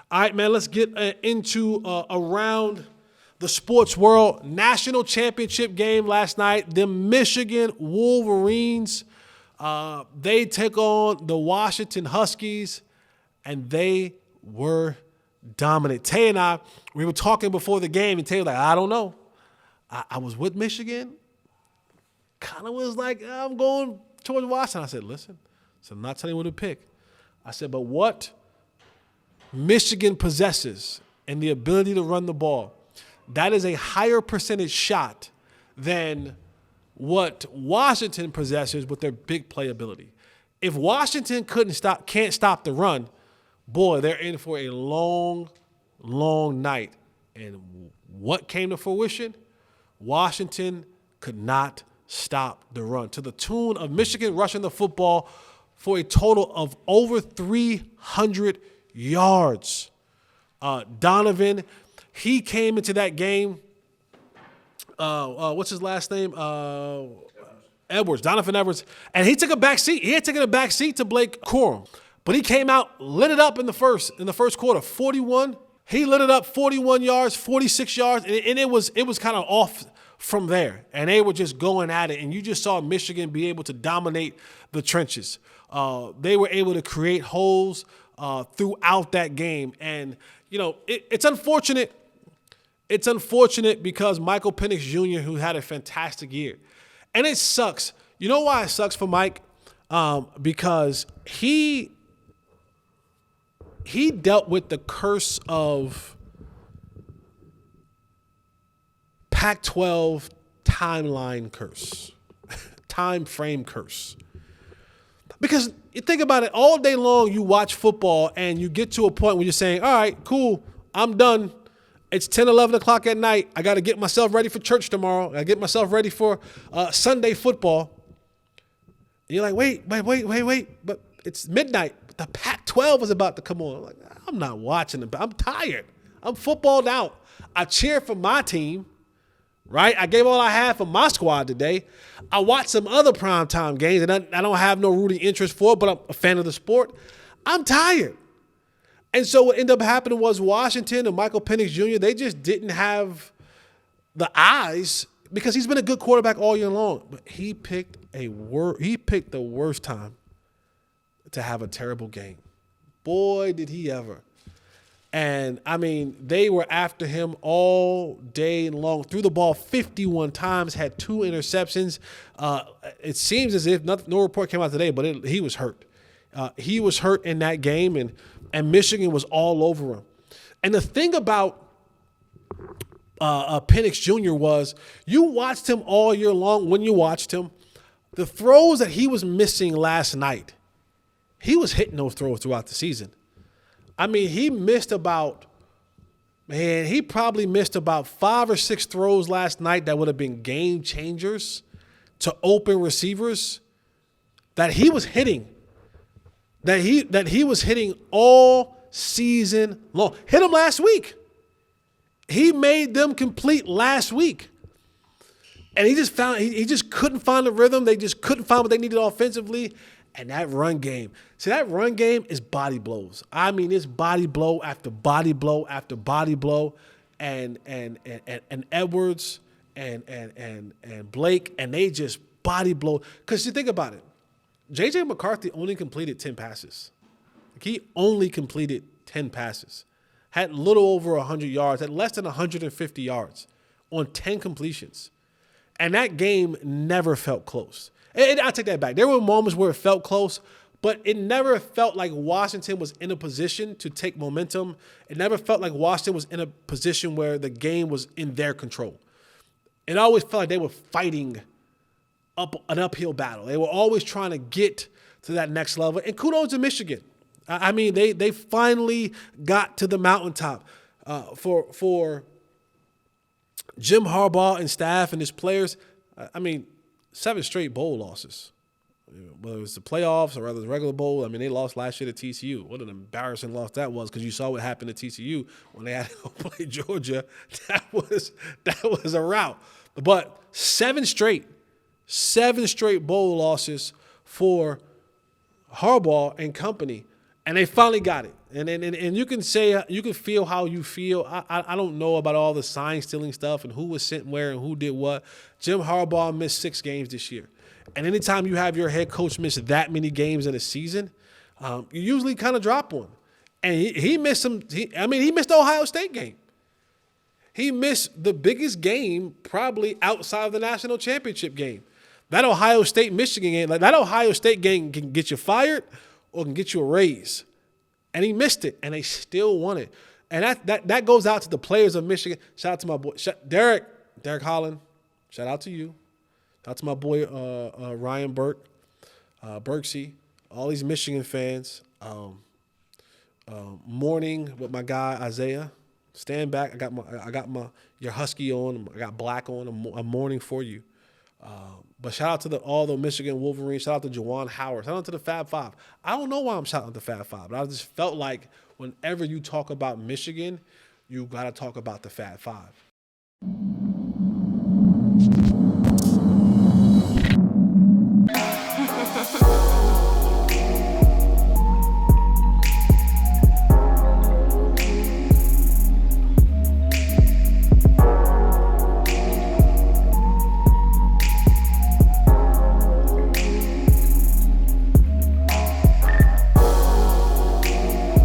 All right, man, let's get into around the sports world. National championship game last night. The Michigan Wolverines, they took on the Washington Huskies, and they were dominant. Tay and I, we were talking before the game, and Tay was like, I don't know. I was with Michigan. Kind of was like, I'm going towards Washington. I said, listen, so I'm not telling you what to pick. I said, but what Michigan possesses and the ability to run the ball, that is a higher percentage shot than what Washington possesses with their big playability. If Washington can't stop the run, boy, they're in for a long, long night. And what came to fruition? Washington could not stop the run, to the tune of Michigan rushing the football for a total of over 300 yards. Donovan, he came into that game. What's his last name? Edwards, Donovan Edwards, and he took a back seat. He had taken a back seat to Blake Corum, but he came out, lit it up in the first quarter. 41. He lit it up 41 yards, 46 yards, and it was kind of off from there, and they were just going at it, and you just saw Michigan be able to dominate the trenches. They were able to create holes throughout that game, and it's unfortunate. It's unfortunate because Michael Penix Jr., who had a fantastic year, and it sucks. You know why it sucks for Mike? Because he dealt with the curse of Pac-12 timeline curse, time frame curse. Because you think about it, all day long you watch football and you get to a point where you're saying, all right, cool, I'm done. It's 10, 11 o'clock at night. I got to get myself ready for church tomorrow. I got to get myself ready for Sunday football. And you're like, wait. But it's midnight. The Pac-12 is about to come on. I'm like, I'm not watching it. I'm tired. I'm footballed out. I cheer for my team, right? I gave all I had for my squad today. I watched some other primetime games, and I don't have no rooting interest for it, but I'm a fan of the sport. I'm tired. And so what ended up happening was Washington and Michael Penix Jr., they just didn't have the eyes, because he's been a good quarterback all year long. But he picked the worst time to have a terrible game. Boy, did he ever. And, I mean, they were after him all day long. Threw the ball 51 times, had 2 interceptions. It seems as if no report came out today, but he was hurt. He was hurt in that game, and Michigan was all over him. And the thing about Penix Jr. was, you watched him all year long. When you watched him, the throws that he was missing last night, he was hitting those throws throughout the season. I mean, he probably missed about 5 or 6 throws last night that would have been game changers to open receivers that he was hitting. That he was hitting all season long. Hit him last week. He made them complete last week. And he just couldn't find the rhythm. They just couldn't find what they needed offensively. And that run game. See, that run game is body blows. I mean, it's body blow after body blow after body blow. And Edwards and Blake, and they just body blow. Because you think about it. J.J. McCarthy only completed 10 passes. He only completed 10 passes. Had little over 100 yards, had less than 150 yards on 10 completions. And that game never felt close. And I'll take that back. There were moments where it felt close, but it never felt like Washington was in a position to take momentum. It never felt like Washington was in a position where the game was in their control. It always felt like they were fighting an uphill battle. They were always trying to get to that next level. And kudos to Michigan. I mean, they finally got to the mountaintop. For Jim Harbaugh and staff and his players, I mean, 7 straight bowl losses. Whether it was the playoffs or whether it was the regular bowl, I mean, they lost last year to TCU. What an embarrassing loss that was, because you saw what happened to TCU when they had to play Georgia. That was a rout. But 7 straight bowl losses for Harbaugh and company. And they finally got it. And you can say, you can feel how you feel. I don't know about all the sign stealing stuff and who was sent where and who did what. Jim Harbaugh missed 6 games this year. And anytime you have your head coach miss that many games in a season, you usually kind of drop one. And he missed some. He missed the Ohio State game. He missed the biggest game probably outside of the national championship game. That Ohio State-Michigan game, that Ohio State game can get you fired or can get you a raise. And he missed it, and they still won it. And that goes out to the players of Michigan. Shout out to my boy, Derek Holland. Shout out to you. Shout out to my boy Ryan Burke, Berksey, all these Michigan fans. Mourning with my guy Isaiah. Stand back. I got my your husky on. I got black on. I'm mourning for you. But shout out to all the Michigan Wolverines. Shout out to Juwan Howard. Shout out to the Fab Five. I don't know why I'm shouting out the Fab Five, but I just felt like whenever you talk about Michigan, you got to talk about the Fab Five.